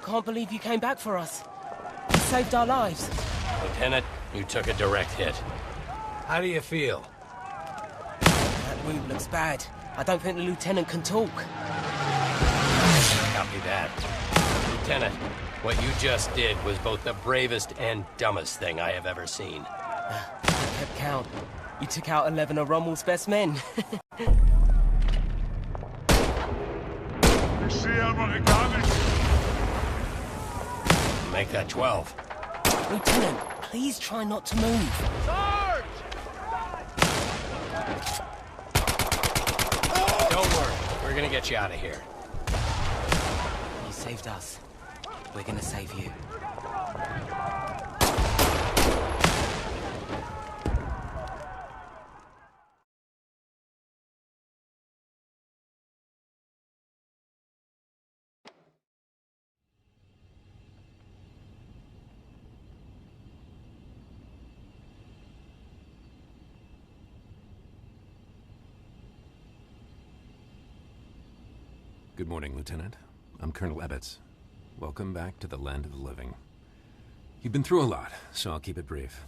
can't believe you came back for us. You saved our lives. Lieutenant, you took a direct hit. How do you feel? That wound looks bad. I don't think the lieutenant can talk. Copy that. Lieutenant, what you just did was both the bravest and dumbest thing I have ever seen. I kept count. You took out 11 of Rommel's best men. Make that 12. Lieutenant, please try not to move. Sarge! Don't worry. We're gonna get you out of here. You saved us. We're gonna save you. Good morning, Lieutenant. I'm Colonel Ebbets. Welcome back to the land of the living. You've been through a lot, so I'll keep it brief.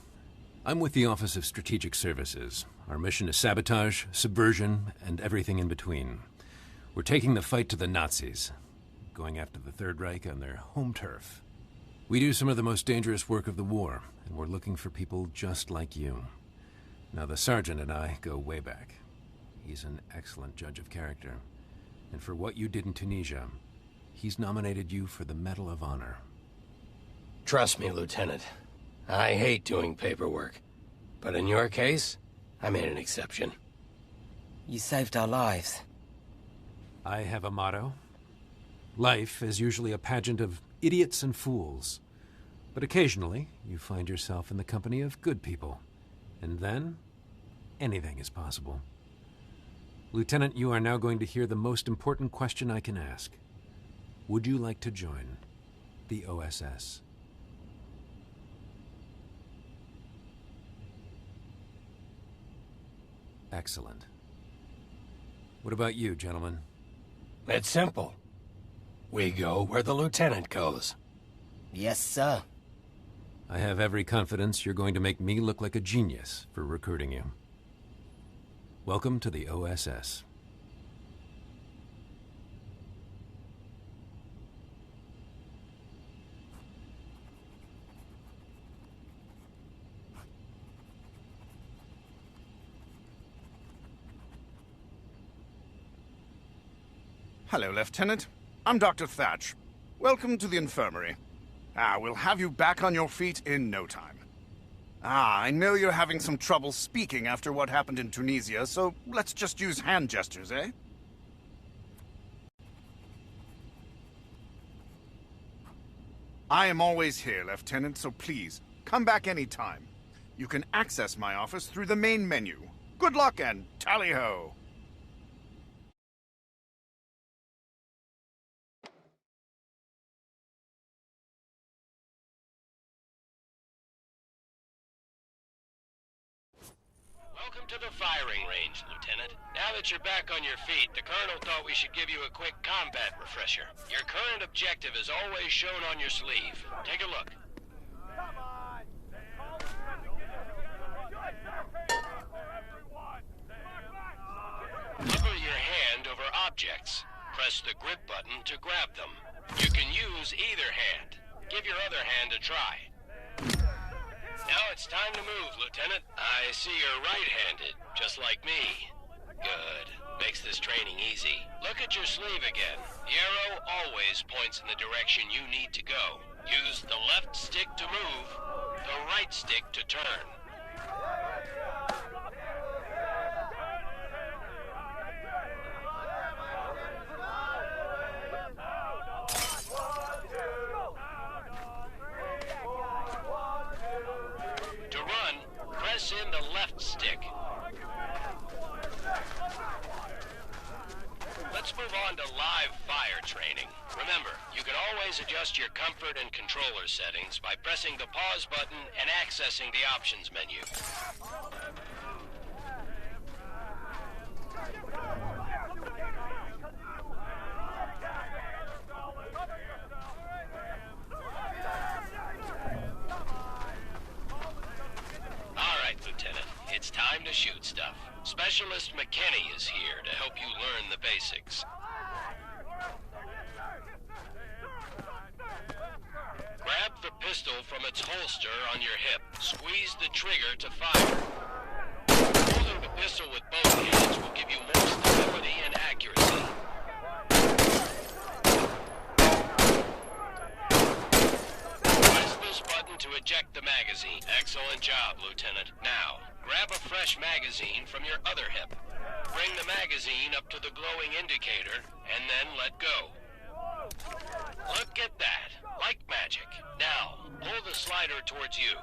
I'm with the Office of Strategic Services. Our mission is sabotage, subversion, and everything in between. We're taking the fight to the Nazis, going after the Third Reich on their home turf. We do some of the most dangerous work of the war, and we're looking for people just like you. Now, the sergeant and I go way back. He's an excellent judge of character. And for what you did in Tunisia, he's nominated you for the Medal of Honor. Trust me, Lieutenant. I hate doing paperwork. But in your case, I made an exception. You saved our lives. I have a motto. Life is usually a pageant of idiots and fools. But occasionally, you find yourself in the company of good people. And then, anything is possible. Lieutenant, you are now going to hear the most important question I can ask. Would you like to join the OSS? Excellent. What about you, gentlemen? It's simple. We go where the lieutenant goes. Yes, sir. I have every confidence you're going to make me look like a genius for recruiting you. Welcome to the OSS. Hello, Lieutenant. I'm Dr. Thatch. Welcome to the infirmary. We'll have you back on your feet in no time. I know you're having some trouble speaking after what happened in Tunisia, so let's just use hand gestures, eh? I am always here, Lieutenant, so please, come back anytime. You can access my office through the main menu. Good luck and tally-ho! Welcome to the firing range, Lieutenant. Now that you're back on your feet, the Colonel thought we should give you a quick combat refresher. Your current objective is always shown on your sleeve. Take a look. Hover your hand over objects. Press the grip button to grab them. You can use either hand. Give your other hand a try. Now it's time to move, Lieutenant. I see you're right-handed, just like me. Good. Makes this training easy. Look at your sleeve again. The arrow always points in the direction you need to go. Use the left stick to move, the right stick to turn. Press in the left stick. Let's move on to live fire training. Remember, you can always adjust your comfort and controller settings by pressing the pause button and accessing the options menu. basics. Grab the pistol from its holster on your hip. Squeeze the trigger to fire. Holding the pistol with both hands will give you more stability and accuracy. Press this button to eject the magazine. Excellent job, Lieutenant. Now, grab a fresh magazine from your other hip. Bring the magazine up to the glowing indicator, and then let go. Look at that. Like magic. Now, pull the slider towards you.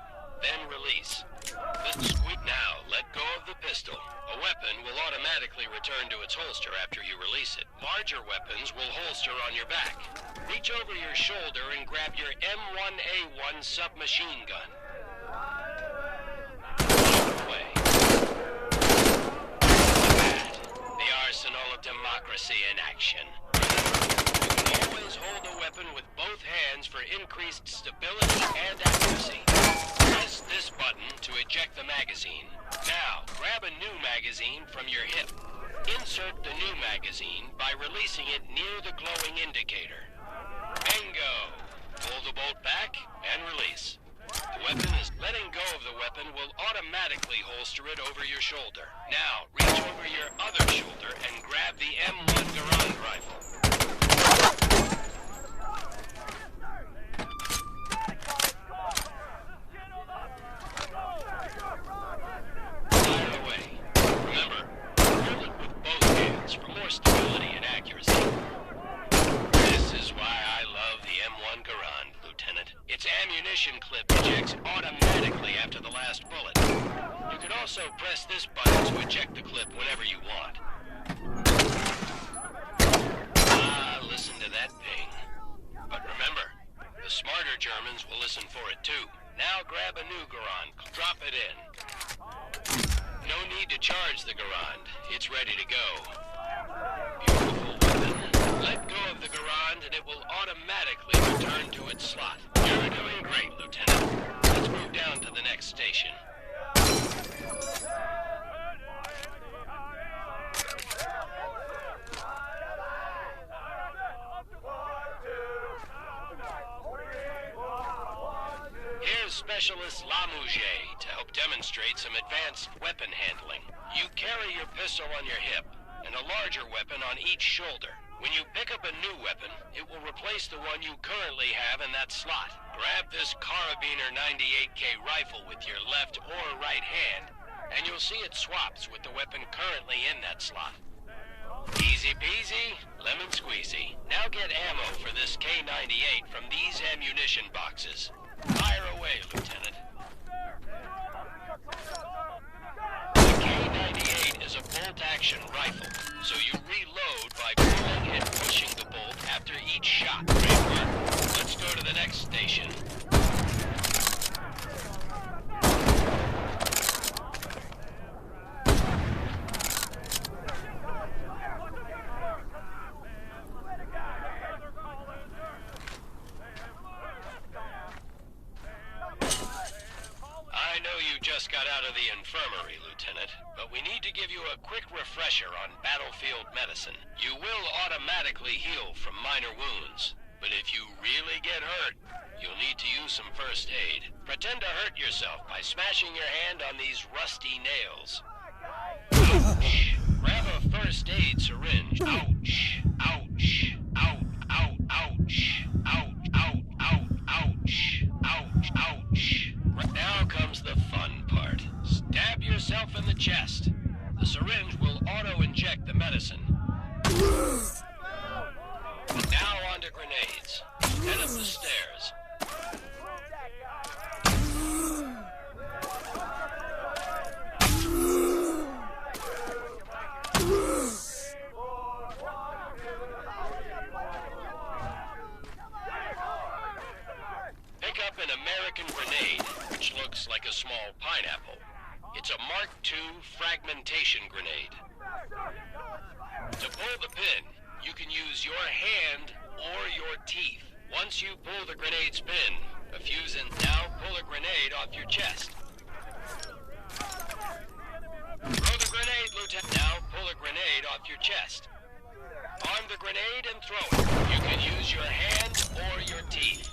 Then release. Now, let go of the pistol. A weapon will automatically return to its holster after you release it. Larger weapons will holster on your back. Reach over your shoulder and grab your M1A1 submachine gun. Away. The arsenal of democracy in action. Always hold the weapon with both hands for increased stability and accuracy. Press this button to eject the magazine. Now, grab a new magazine from your hip. Insert the new magazine by releasing it near the glowing indicator. Bingo! Pull the bolt back and release. The weapon is letting go of the weapon will automatically holster it over your shoulder. Now, reach over your other shoulder and grab the M1 Garand rifle. Fire away. Remember, hold it with both hands for more stability and accuracy. This is why I love the M1 Garand, Lieutenant. Its ammunition clip ejects automatically after the last bullet. You can also press this button to eject the clip whenever you want. Ah, listen to that ping. But remember, the smarter Germans will listen for it too. Now grab a new Garand. Drop it in. No need to charge the Garand. It's ready to go. Beautiful weapon. Let go of the Garand and it will automatically return to its slot. You're doing great, Lieutenant. Let's move down to the next station. Here's Specialist Lamouche to help demonstrate some advanced weapon handling. You carry your pistol on your hip and a larger weapon on each shoulder. When you pick up a new weapon, it will replace the one you currently have in that slot. Grab this Carabiner 98K rifle with your left or right hand, and you'll see it swaps with the weapon currently in that slot. Easy peasy, lemon squeezy. Now get ammo for this K98 from these ammunition boxes. Fire away, Lieutenant. The K98 is a bolt-action rifle, so you reload by pulling and pushing the bolt after each shot. Great work. Let's go to the next station. I know you just got out of the infirmary, Lieutenant, but we need to give you a quick refresher on battlefield medicine. You will automatically heal from minor wounds, but if you really get hurt, you'll need to use some first aid. Pretend to hurt yourself by smashing your hand on these rusty nails. Ouch! Grab a first aid syringe. Ouch! Ouch! Ouch! Ouch! Ouch! Ouch! Ouch! Ouch! Ouch! Ouch! Now comes the fun part. Stab yourself in the chest. The syringe will auto-inject the medicine. Now on to grenades. Head up the stairs. Pick up an American grenade, which looks like a small pineapple. It's a Mark II fragmentation grenade. To pull the pin, you can use your hand or your teeth. Once you pull the grenade's pin, a fuse in. Now pull a grenade off your chest. Throw the grenade, Lieutenant. Now pull a grenade off your chest. Arm the grenade and throw it. You can use your hand or your teeth.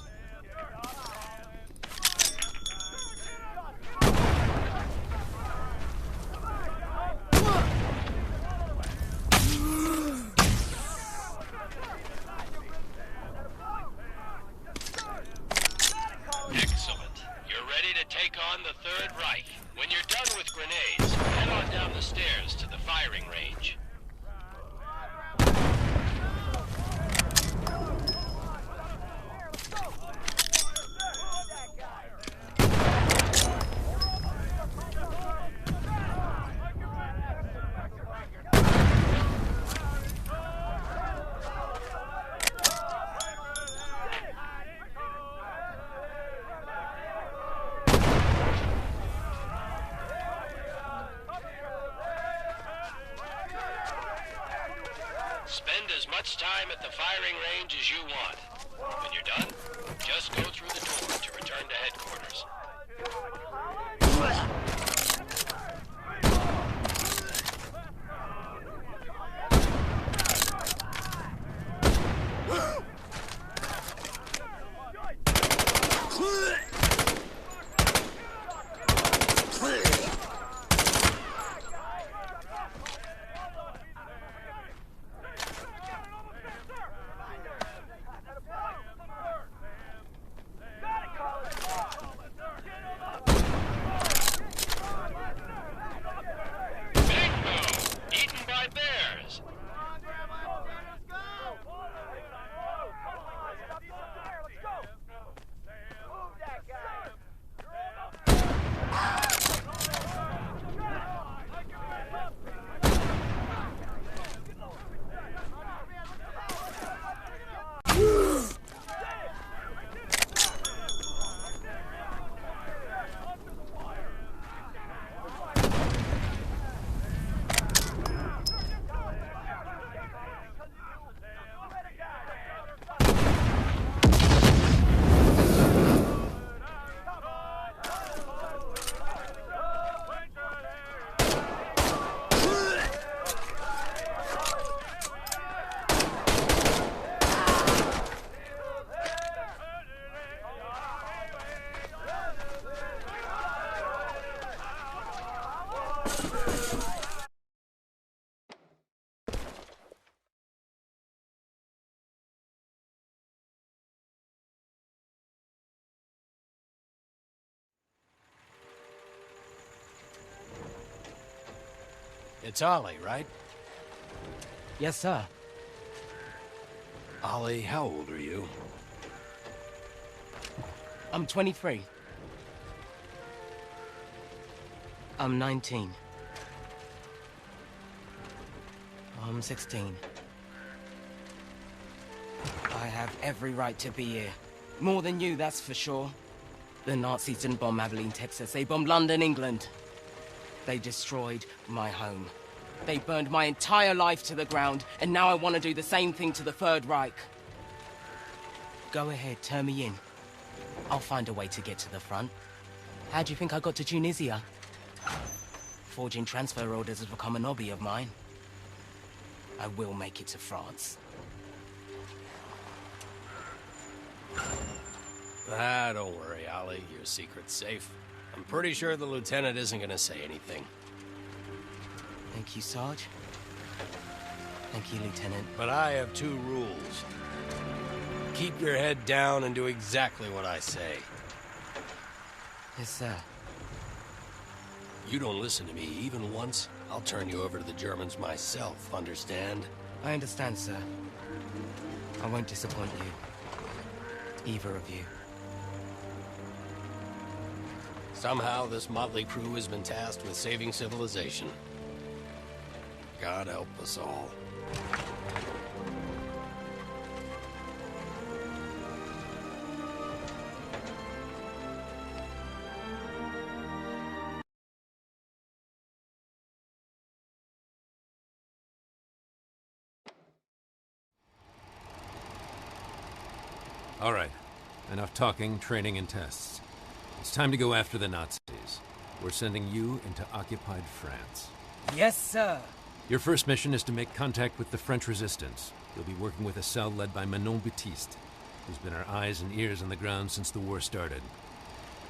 Excellent. You're ready to take on the Third Reich. When you're done with grenades, head on down the stairs to the firing range. Spend as much time at the firing range as you want. When you're done, just go through the door to return to headquarters. It's Ollie, right? Yes, sir. Ollie, how old are you? I'm 23. I'm 19. I'm 16. I have every right to be here. More than you, that's for sure. The Nazis didn't bomb Abilene, Texas. They bombed London, England. They destroyed my home. They burned my entire life to the ground, and now I want to do the same thing to the Third Reich. Go ahead, turn me in. I'll find a way to get to the front. How do you think I got to Tunisia? Forging transfer orders has become an hobby of mine. I will make it to France. Don't worry, Ollie. Your secret's safe. I'm pretty sure the lieutenant isn't gonna say anything. Thank you, Sarge. Thank you, Lieutenant. But I have two rules. Keep your head down and do exactly what I say. Yes, sir. You don't listen to me even once, I'll turn you over to the Germans myself, understand? I understand, sir. I won't disappoint you. Either of you. Somehow this motley crew has been tasked with saving civilization. God help us all. All right. Enough talking, training, and tests. It's time to go after the Nazis. We're sending you into occupied France. Yes, sir. Your first mission is to make contact with the French resistance. You'll be working with a cell led by Manon Baptiste, who's been our eyes and ears on the ground since the war started.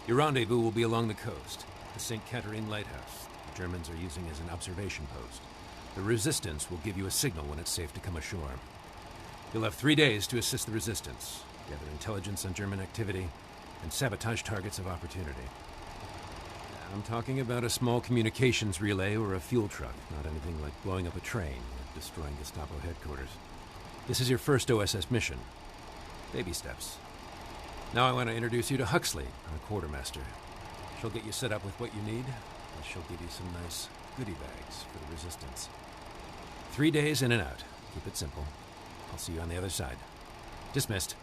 Your rendezvous will be along the coast, the St. Catherine Lighthouse. The Germans are using as an observation post. The resistance will give you a signal when it's safe to come ashore. You'll have 3 days to assist the resistance, gather intelligence on German activity, and sabotage targets of opportunity. I'm talking about a small communications relay or a fuel truck, not anything like blowing up a train or destroying Gestapo headquarters. This is your first OSS mission. Baby steps. Now I want to introduce you to Huxley, our quartermaster. She'll get you set up with what you need, and she'll give you some nice goodie bags for the resistance. 3 days in and out. Keep it simple. I'll see you on the other side. Dismissed.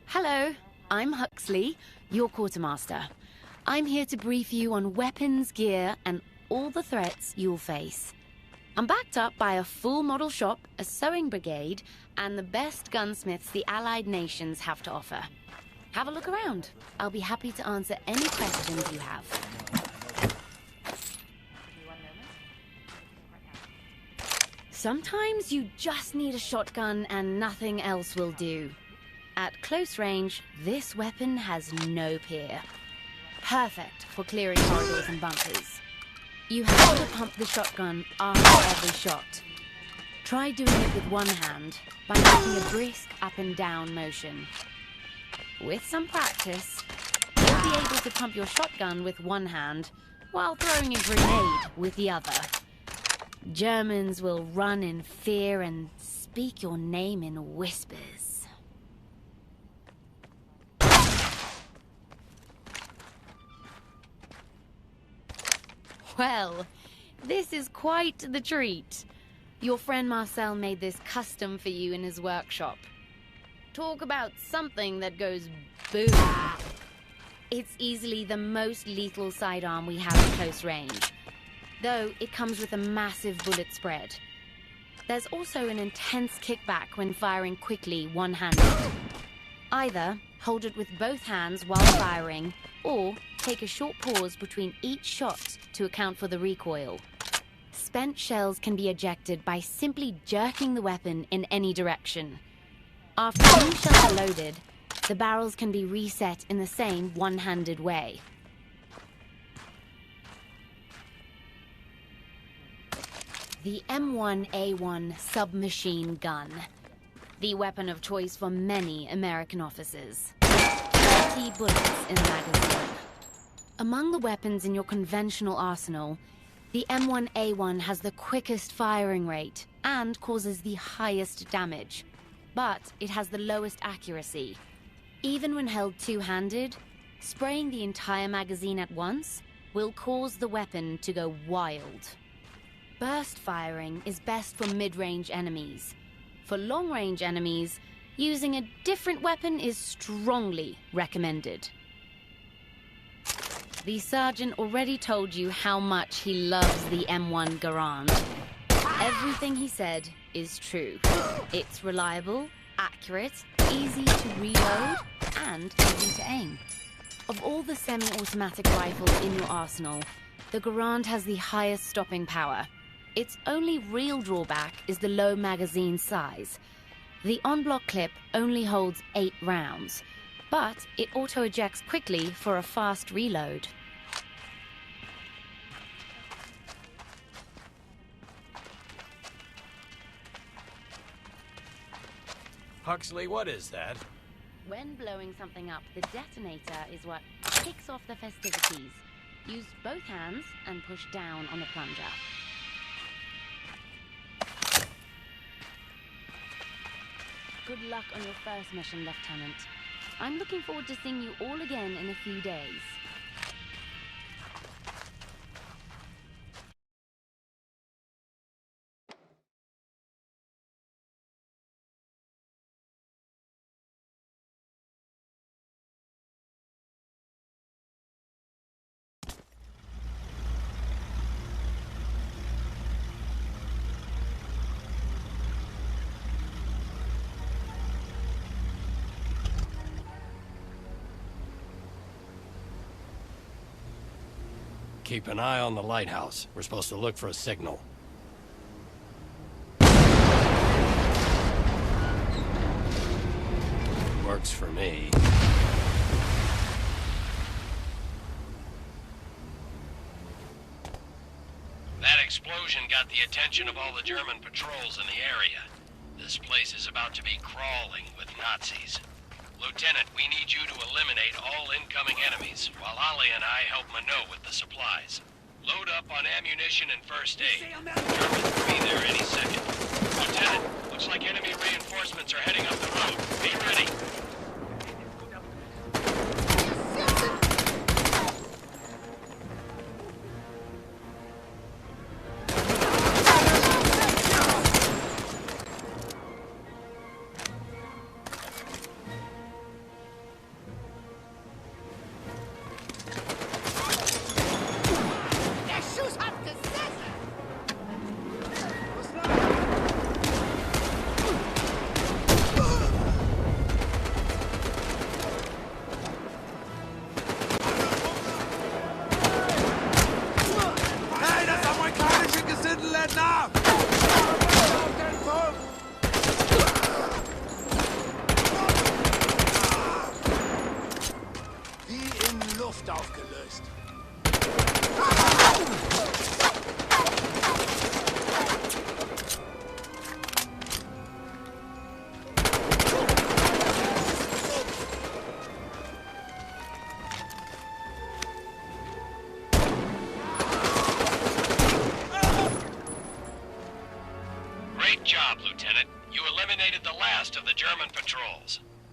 Hello, I'm Huxley, your quartermaster. I'm here to brief you on weapons, gear, and all the threats you'll face. I'm backed up by a full model shop, a sewing brigade, and the best gunsmiths the Allied nations have to offer. Have a look around. I'll be happy to answer any questions you have. Sometimes you just need a shotgun and nothing else will do. At close range, this weapon has no peer. Perfect for clearing corridors and bunkers. You have to pump the shotgun after every shot. Try doing it with one hand by making a brisk up and down motion. With some practice, you'll be able to pump your shotgun with one hand while throwing a grenade with the other. Germans will run in fear and speak your name in whispers. Well, this is quite the treat. Your friend Marcel made this custom for you in his workshop. Talk about something that goes boom. It's easily the most lethal sidearm we have at close range, though it comes with a massive bullet spread. There's also an intense kickback when firing quickly one-handed. Either hold it with both hands while firing, or take a short pause between each shot to account for the recoil. Spent shells can be ejected by simply jerking the weapon in any direction. After new shells are loaded, the barrels can be reset in the same one-handed way. The M1A1 submachine gun. The weapon of choice for many American officers. 30 bullets in the magazine. Among the weapons in your conventional arsenal, the M1A1 has the quickest firing rate and causes the highest damage, but it has the lowest accuracy. Even when held two-handed, spraying the entire magazine at once will cause the weapon to go wild. Burst firing is best for mid-range enemies. For long-range enemies, using a different weapon is strongly recommended. The sergeant already told you how much he loves the M1 Garand. Everything he said is true. It's reliable, accurate, easy to reload, and easy to aim. Of all the semi-automatic rifles in your arsenal, the Garand has the highest stopping power. Its only real drawback is the low magazine size. The on-block clip only holds 8 rounds, but it auto-ejects quickly for a fast reload. Huxley, what is that? When blowing something up, the detonator is what kicks off the festivities. Use both hands and push down on the plunger. Good luck on your first mission, Lieutenant. I'm looking forward to seeing you all again in a few days. Keep an eye on the lighthouse. We're supposed to look for a signal. Works for me. That explosion got the attention of all the German patrols in the area. This place is about to be crawling with Nazis. Lieutenant, we need you to eliminate all incoming enemies, while Ollie and I help Minot with the supplies. Load up on ammunition and first aid. Germans will be there any second. Lieutenant, looks like enemy reinforcements are heading up the road. Be ready.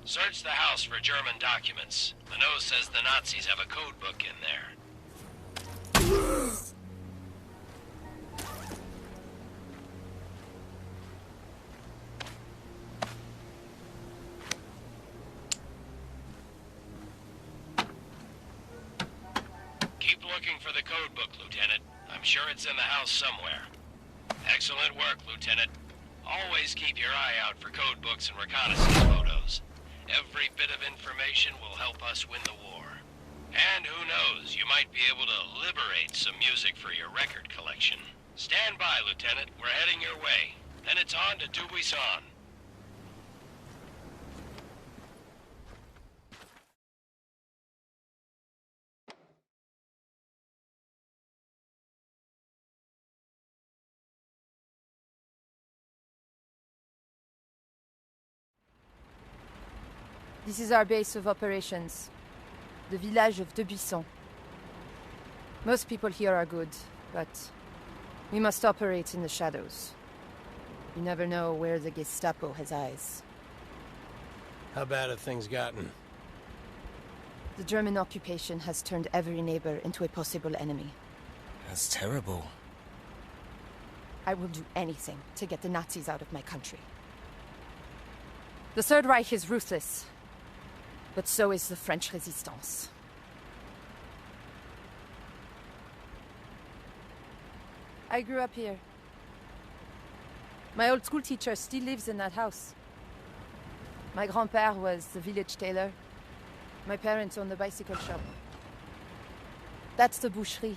Search the house for German documents. Minot says the Nazis have a code book in there. Keep looking for the code book, Lieutenant. I'm sure it's in the house somewhere. Excellent work, Lieutenant. Always keep your eye out for code books and reconnaissance photos. Every bit of information will help us win the war. And who knows, you might be able to liberate some music for your record collection. Stand by, Lieutenant. We're heading your way. Then it's on to Dubuisson. This is our base of operations, the village of Dubuisson. Most people here are good, but we must operate in the shadows. You never know where the Gestapo has eyes. How bad have things gotten? The German occupation has turned every neighbor into a possible enemy. That's terrible. I will do anything to get the Nazis out of my country. The Third Reich is ruthless. But so is the French resistance. I grew up here. My old school teacher still lives in that house. My grandpère was the village tailor. My parents owned the bicycle shop. That's the boucherie,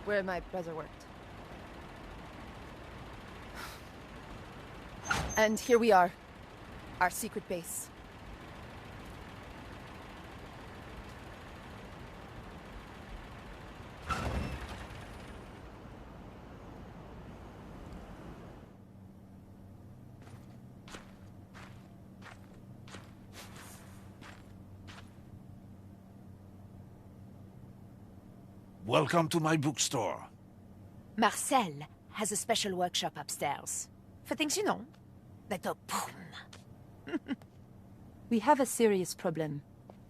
where my brother worked. And here we are, our secret base. Welcome to my bookstore. Marcel has a special workshop upstairs. For things you know, like a boom. We have a serious problem.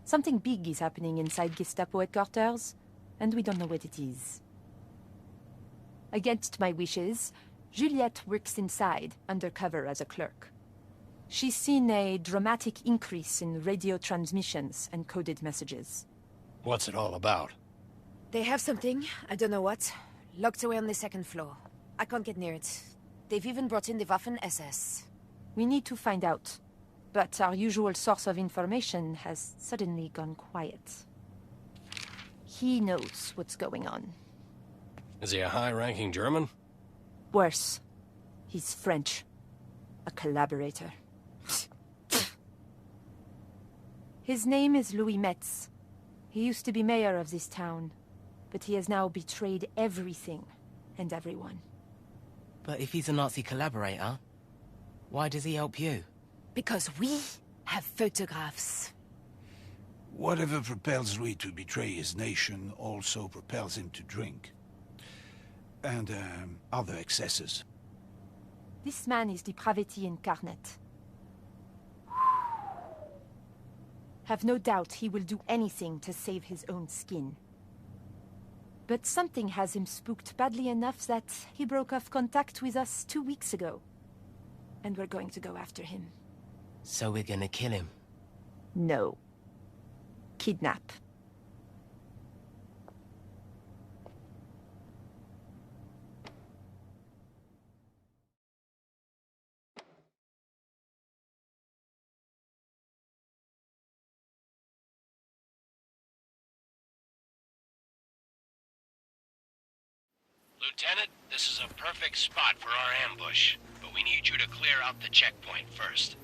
Something big is happening inside Gestapo headquarters, and we don't know what it is. Against my wishes, Juliette works inside, undercover as a clerk. She's seen a dramatic increase in radio transmissions and coded messages. What's it all about? They have something, I don't know what, locked away on the second floor. I can't get near it. They've even brought in the Waffen-SS. We need to find out. But our usual source of information has suddenly gone quiet. He knows what's going on. Is he a high-ranking German? Worse. He's French. A collaborator. His name is Louis Metz. He used to be mayor of this town, but he has now betrayed everything and everyone. But if he's a Nazi collaborator, why does he help you? Because we have photographs. Whatever propels Louis to betray his nation also propels him to drink. And, other excesses. This man is depravity incarnate. Have no doubt he will do anything to save his own skin. But something has him spooked badly enough that he broke off contact with us 2 weeks ago. And we're going to go after him. So we're gonna kill him? No. Kidnap. Lieutenant, this is a perfect spot for our ambush, but we need you to clear out the checkpoint first.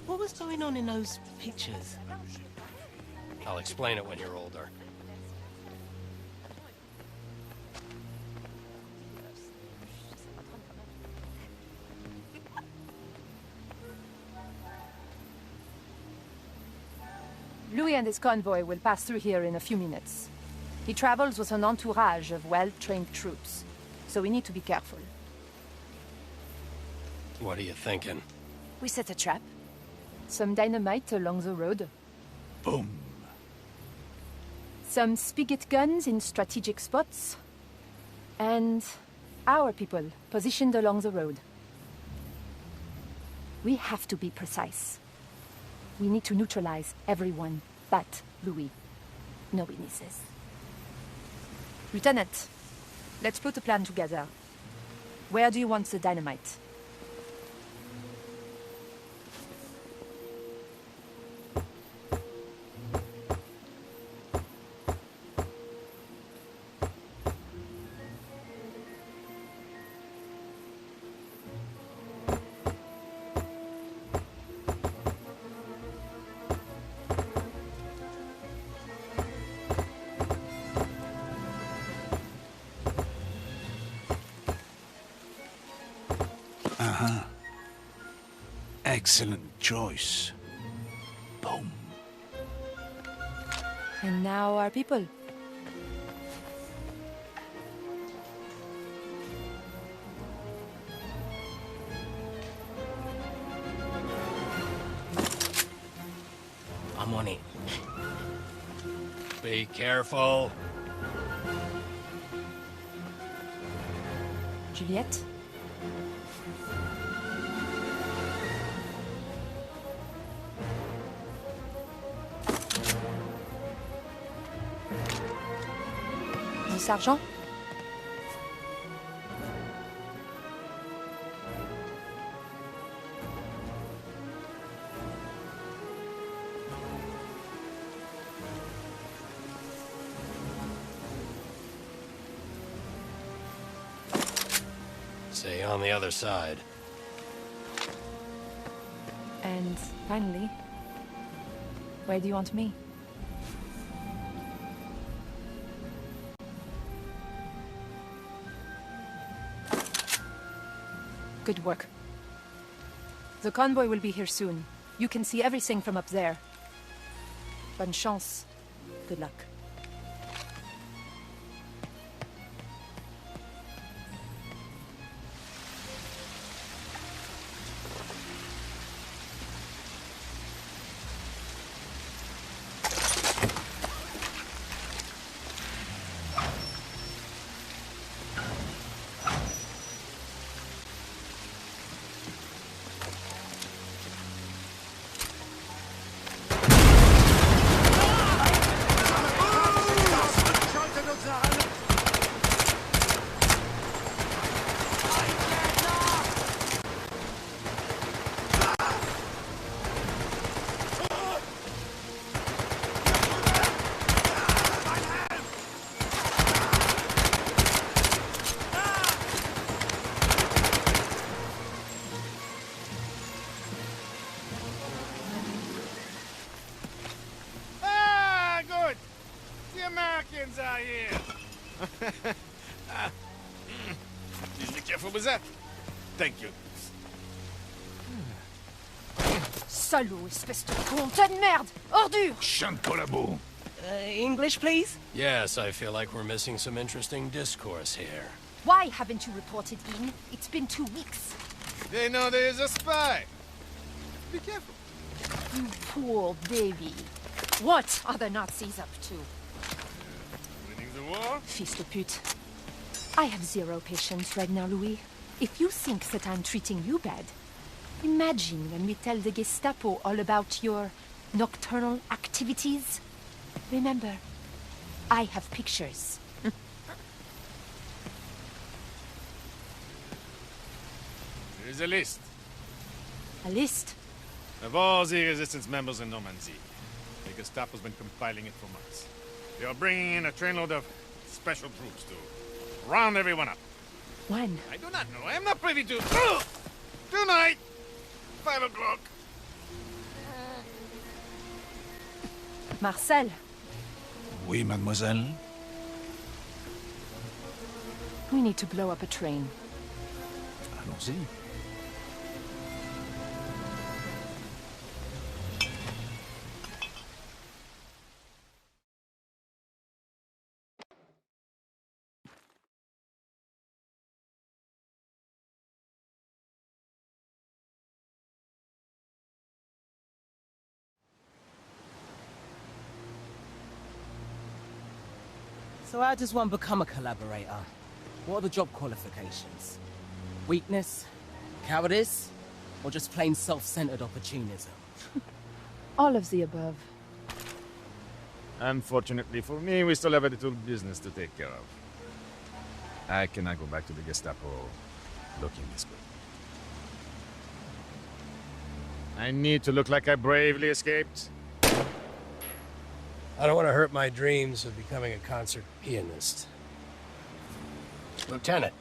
What was going on in those pictures? I'll explain it when you're older. Louis and his convoy will pass through here in a few minutes. He travels with an entourage of well-trained troops, so we need to be careful. What are you thinking? We set a trap. Some dynamite along the road. Boom. Some spigot guns in strategic spots. And our people positioned along the road. We have to be precise. We need to neutralize everyone but Louis. No witnesses. Lieutenant, let's put a plan together. Where do you want the dynamite? Excellent choice. Boom. And now our people. I'm on it. Be careful. Juliette? Le sergent? Stay on the other side. And finally, where do you want me? Good work. The convoy will be here soon. You can see everything from up there. Bonne chance. Good luck. Please be careful with that. Thank you. Salaud, espèce de con, tas de merde! Ordure! Chien de collabo. English, please? Yes, I feel like we're missing some interesting discourse here. Why haven't you reported in? It's been 2 weeks. They know there is a spy. Be careful. You poor baby. What are the Nazis up to? Winning the war? Fils de pute. I have zero patience right now, Louis. If you think that I'm treating you bad, imagine when we tell the Gestapo all about your nocturnal activities. Remember, I have pictures. There is a list A list? of all the resistance members in Normandy. The Gestapo's been compiling it for months. They are bringing in a trainload of special troops to round everyone up. When? I do not know. I am not privy to... Tonight, 5 o'clock. Marcel, Oui, mademoiselle. we need to blow up a train. Allons-y. So how does one become a collaborator? What are the job qualifications? Weakness? Cowardice? Or just plain self-centered opportunism? All of the above. Unfortunately for me, we still have a little business to take care of. I cannot go back to the Gestapo looking this good. I need to look like I bravely escaped. I don't want to hurt my dreams of becoming a concert pianist. Lieutenant,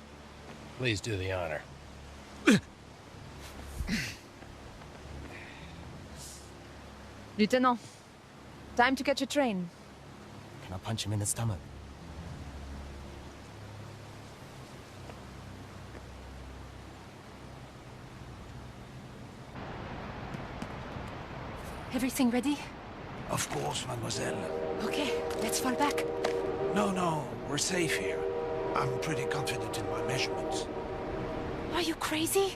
please do the honor. Lieutenant, time to catch a train. Can I punch him in the stomach? Everything ready? Of course, mademoiselle. Okay, let's fall back. No, we're safe here. I'm pretty confident in my measurements. Are you crazy?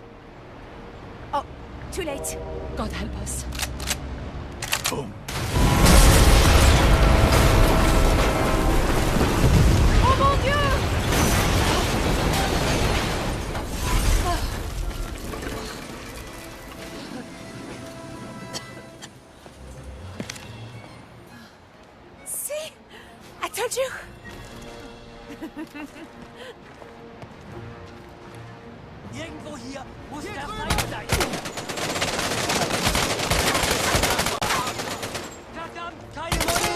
Oh, too late. God help us. Boom. Oh mon Dieu! See? I told you. Irgendwo hier muss der Feind sein. Verdammt, keine Mutti!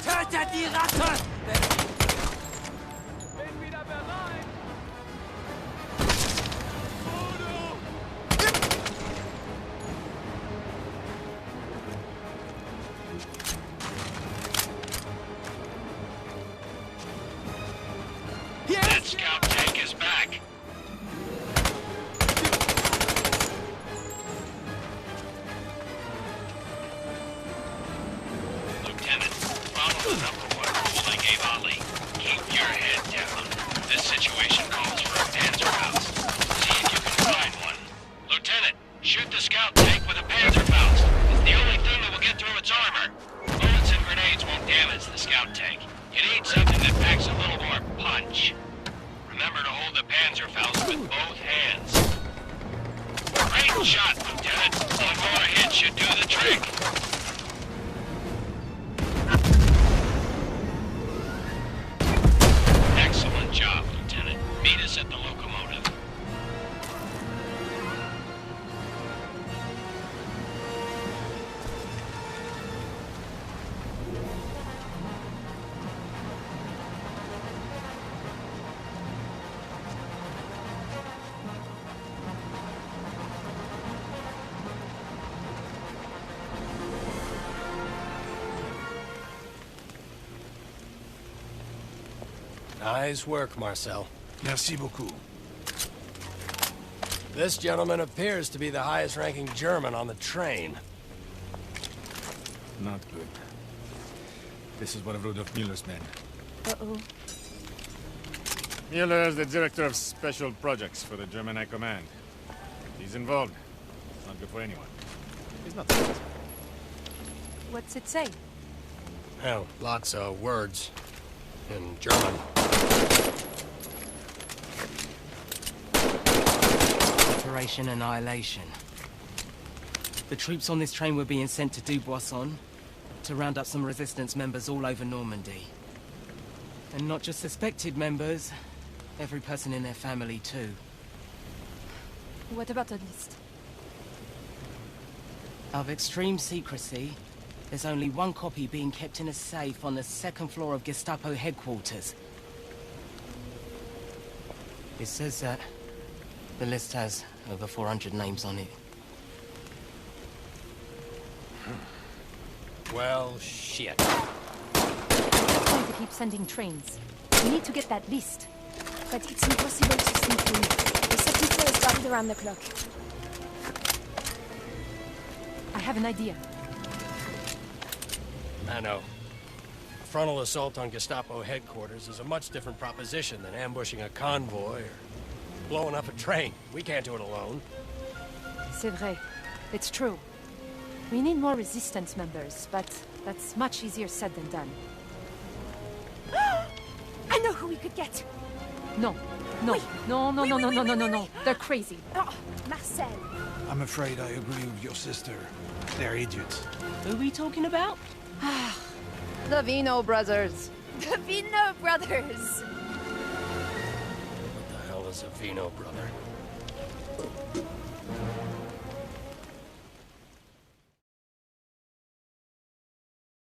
Tötet die Ratte! That scout tank is back. Lieutenant, follow the #1 rule I gave Ali. Keep your head down. This situation calls for a Panzerfaust. See if you can find one. Lieutenant, shoot the scout tank with a Panzerfaust. It's the only thing that will get through its armor. Bullets and grenades won't damage the scout tank. You need something that packs a little more punch. Remember to hold the Panzerfaust with both hands. Great shot, Lieutenant. One more hit should do the trick. Excellent job, Lieutenant. Meet us at the locomotive. Nice work, Marcel. Merci beaucoup. This gentleman appears to be the highest-ranking German on the train. Not good. This is one of Rudolf Müller's men. Uh-oh. Müller is the director of special projects for the German High Command. He's involved. It's not good for anyone. He's not the What's it say? Well, lots of words in German. Operation Annihilation. The troops on this train were being sent to Dubuisson to round up some resistance members all over Normandy. And not just suspected members, every person in their family too. What about a list? Of extreme secrecy, there's only one copy being kept in a safe on the second floor of Gestapo headquarters. It says that the list has over 400 names on it. Well, shit. I'm trying to keep sending trains. We need to get that list. But it's impossible to sneak through. The second floor is guarded around the clock. I have an idea. I know. A frontal assault on Gestapo headquarters is a much different proposition than ambushing a convoy or blowing up a train. We can't do it alone. C'est vrai. It's true. We need more resistance members, but that's much easier said than done. I know who we could get. No. No. Oui. No, no, Oui, no, oui, no, oui, no, oui, no, oui, no, oui. no. They're crazy. Oh, Marcel. I'm afraid I agree with your sister. They're idiots. Who are we talking about? The Vino brothers. The Vino brothers. What the hell is a Vino brother?